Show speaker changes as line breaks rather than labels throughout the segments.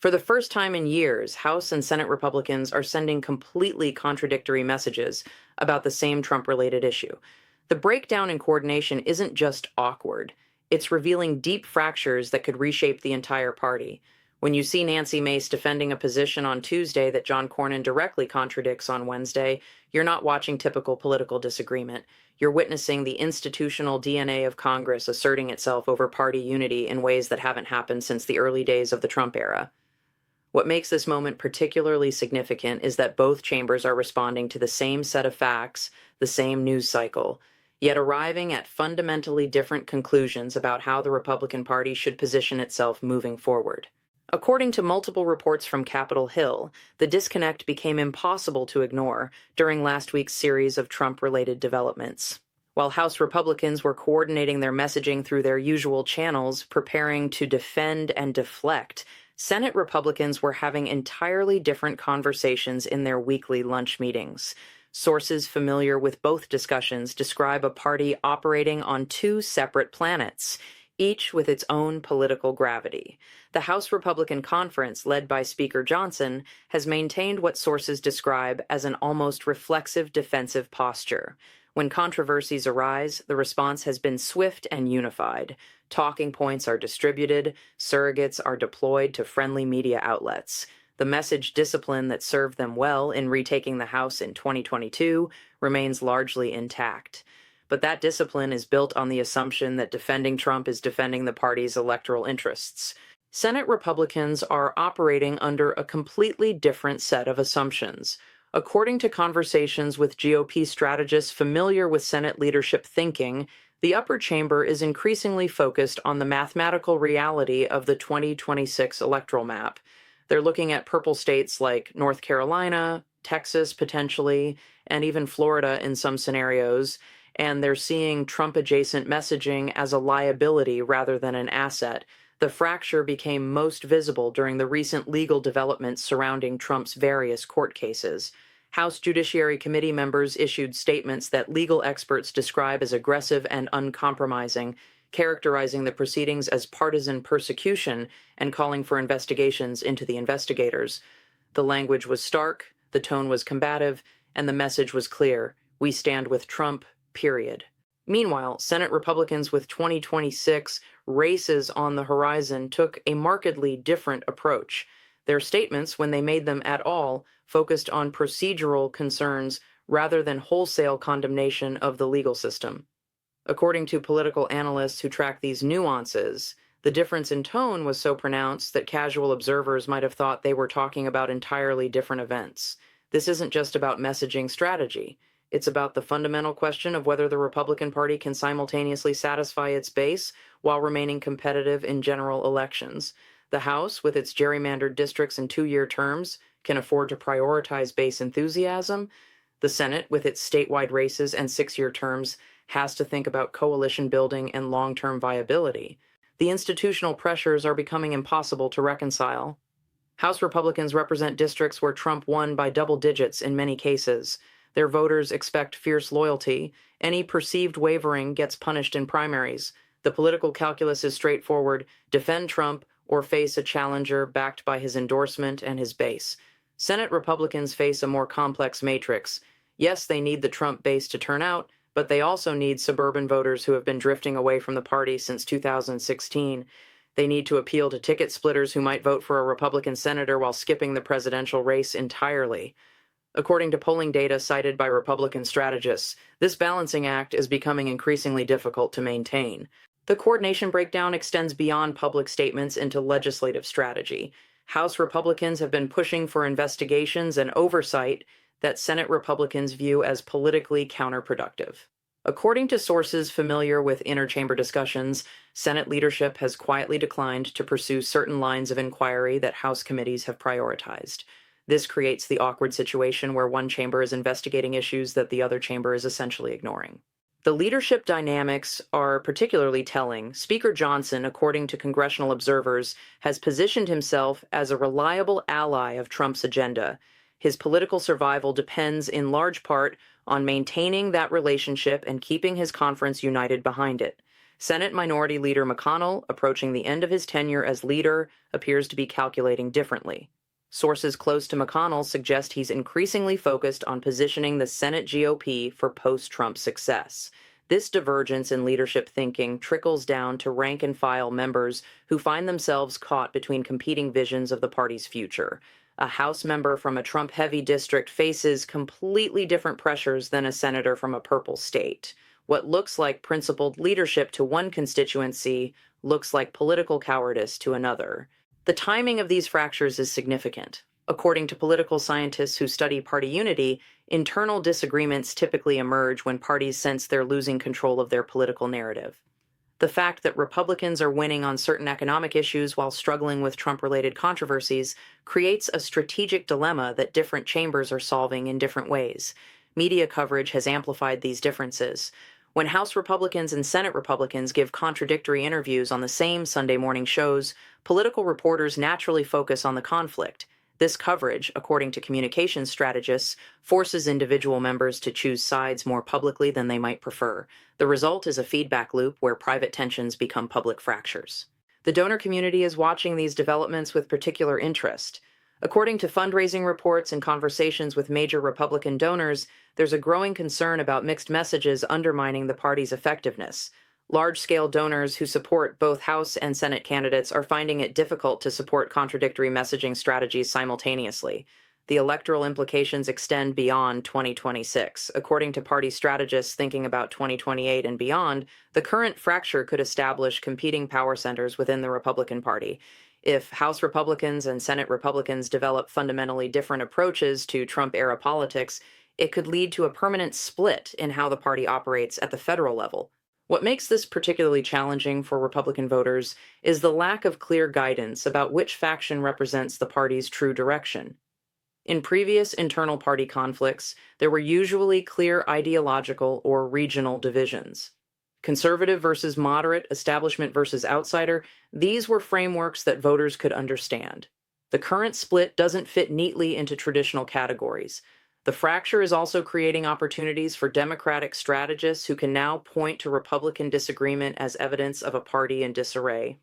For the first time in years, House and Senate Republicans are sending completely contradictory messages about the same Trump-related issue. The breakdown in coordination isn't just awkward, it's revealing deep fractures that could reshape the entire party. When you see Nancy Mace defending a position on Tuesday that John Cornyn directly contradicts on Wednesday, you're not watching typical political disagreement. You're witnessing the institutional DNA of Congress asserting itself over party unity in ways that haven't happened since the early days of the Trump era. What makes this moment particularly significant is that both chambers are responding to the same set of facts, the same news cycle, yet arriving at fundamentally different conclusions about how the Republican Party should position itself moving forward. According to multiple reports from Capitol Hill, the disconnect became impossible to ignore during last week's series of Trump-related developments. While House Republicans were coordinating their messaging through their usual channels, preparing to defend and deflect, Senate Republicans were having entirely different conversations in their weekly lunch meetings. Sources familiar with both discussions describe a party operating on two separate planets, each with its own political gravity. The House Republican Conference, led by Speaker Johnson, has maintained what sources describe as an almost reflexive defensive posture. When controversies arise, the response has been swift and unified. Talking points are distributed, surrogates are deployed to friendly media outlets. The message discipline that served them well in retaking the House in 2022 remains largely intact. But that discipline is built on the assumption that defending Trump is defending the party's electoral interests. Senate Republicans are operating under a completely different set of assumptions. According to conversations with GOP strategists familiar with Senate leadership thinking, the upper chamber is increasingly focused on the mathematical reality of the 2026 electoral map. They're looking at purple states like North Carolina, Texas potentially, and even Florida in some scenarios, and they're seeing Trump-adjacent messaging as a liability rather than an asset. The fracture became most visible during the recent legal developments surrounding Trump's various court cases. House Judiciary Committee members issued statements that legal experts describe as aggressive and uncompromising, characterizing the proceedings as partisan persecution and calling for investigations into the investigators. The language was stark, the tone was combative, and the message was clear: we stand with Trump, period. Meanwhile, Senate Republicans with 2026 races on the horizon took a markedly different approach. Their statements, when they made them at all, focused on procedural concerns rather than wholesale condemnation of the legal system. According to political analysts who track these nuances, the difference in tone was so pronounced that casual observers might have thought they were talking about entirely different events. This isn't just about messaging strategy. It's about the fundamental question of whether the Republican Party can simultaneously satisfy its base while remaining competitive in general elections. The House, with its gerrymandered districts and two-year terms, can afford to prioritize base enthusiasm. The Senate, with its statewide races and six-year terms, has to think about coalition building and long-term viability. The institutional pressures are becoming impossible to reconcile. House Republicans represent districts where Trump won by double digits in many cases. Their voters expect fierce loyalty. Any perceived wavering gets punished in primaries. The political calculus is straightforward: defend Trump or face a challenger backed by his endorsement and his base. Senate Republicans face a more complex matrix. Yes, they need the Trump base to turn out, but they also need suburban voters who have been drifting away from the party since 2016. They need to appeal to ticket splitters who might vote for a Republican senator while skipping the presidential race entirely. According to polling data cited by Republican strategists, this balancing act is becoming increasingly difficult to maintain. The coordination breakdown extends beyond public statements into legislative strategy. House Republicans have been pushing for investigations and oversight that Senate Republicans view as politically counterproductive. According to sources familiar with inter-chamber discussions, Senate leadership has quietly declined to pursue certain lines of inquiry that House committees have prioritized. This creates the awkward situation where one chamber is investigating issues that the other chamber is essentially ignoring. The leadership dynamics are particularly telling. Speaker Johnson, according to congressional observers, has positioned himself as a reliable ally of Trump's agenda. His political survival depends in large part on maintaining that relationship and keeping his conference united behind it. Senate Minority Leader McConnell, approaching the end of his tenure as leader, appears to be calculating differently. Sources close to McConnell suggest he's increasingly focused on positioning the Senate GOP for post-Trump success. This divergence in leadership thinking trickles down to rank-and-file members who find themselves caught between competing visions of the party's future. A House member from a Trump-heavy district faces completely different pressures than a senator from a purple state. What looks like principled leadership to one constituency looks like political cowardice to another. The timing of these fractures is significant. According to political scientists who study party unity, internal disagreements typically emerge when parties sense they're losing control of their political narrative. The fact that Republicans are winning on certain economic issues while struggling with Trump-related controversies creates a strategic dilemma that different chambers are solving in different ways. Media coverage has amplified these differences. When House Republicans and Senate Republicans give contradictory interviews on the same Sunday morning shows, political reporters naturally focus on the conflict. This coverage, according to communications strategists, forces individual members to choose sides more publicly than they might prefer. The result is a feedback loop where private tensions become public fractures. The donor community is watching these developments with particular interest. According to fundraising reports and conversations with major Republican donors, there's a growing concern about mixed messages undermining the party's effectiveness. Large-scale donors who support both House and Senate candidates are finding it difficult to support contradictory messaging strategies simultaneously. The electoral implications extend beyond 2026. According to party strategists thinking about 2028 and beyond, the current fracture could establish competing power centers within the Republican Party. If House Republicans and Senate Republicans develop fundamentally different approaches to Trump-era politics, it could lead to a permanent split in how the party operates at the federal level. What makes this particularly challenging for Republican voters is the lack of clear guidance about which faction represents the party's true direction. In previous internal party conflicts, there were usually clear ideological or regional divisions. Conservative versus moderate, establishment versus outsider, these were frameworks that voters could understand. The current split doesn't fit neatly into traditional categories. The fracture is also creating opportunities for Democratic strategists who can now point to Republican disagreement as evidence of a party in disarray.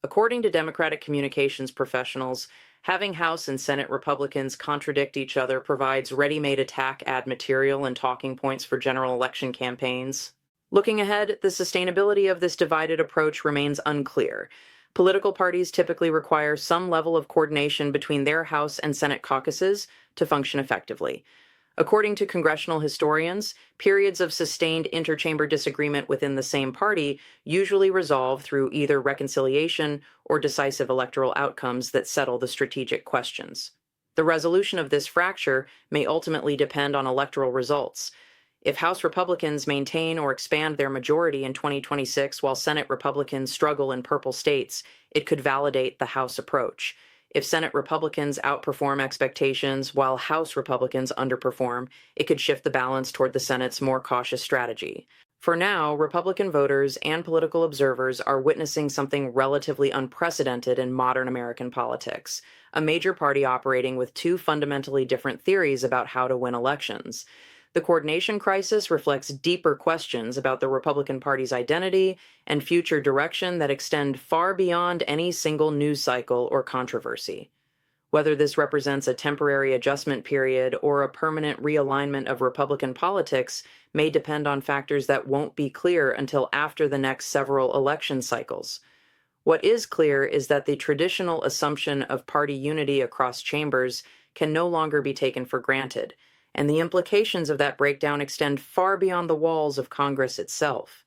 According to Democratic communications professionals, having House and Senate Republicans contradict each other provides ready-made attack ad material and talking points for general election campaigns. Looking ahead, the sustainability of this divided approach remains unclear. Political parties typically require some level of coordination between their House and Senate caucuses to function effectively. According to congressional historians, periods of sustained interchamber disagreement within the same party usually resolve through either reconciliation or decisive electoral outcomes that settle the strategic questions. The resolution of this fracture may ultimately depend on electoral results. If House Republicans maintain or expand their majority in 2026 while Senate Republicans struggle in purple states, it could validate the House approach. If Senate Republicans outperform expectations while House Republicans underperform, it could shift the balance toward the Senate's more cautious strategy. For now, Republican voters and political observers are witnessing something relatively unprecedented in modern American politics, a major party operating with two fundamentally different theories about how to win elections. The coordination crisis reflects deeper questions about the Republican Party's identity and future direction that extend far beyond any single news cycle or controversy. Whether this represents a temporary adjustment period or a permanent realignment of Republican politics may depend on factors that won't be clear until after the next several election cycles. What is clear is that the traditional assumption of party unity across chambers can no longer be taken for granted, and the implications of that breakdown extend far beyond the walls of Congress itself.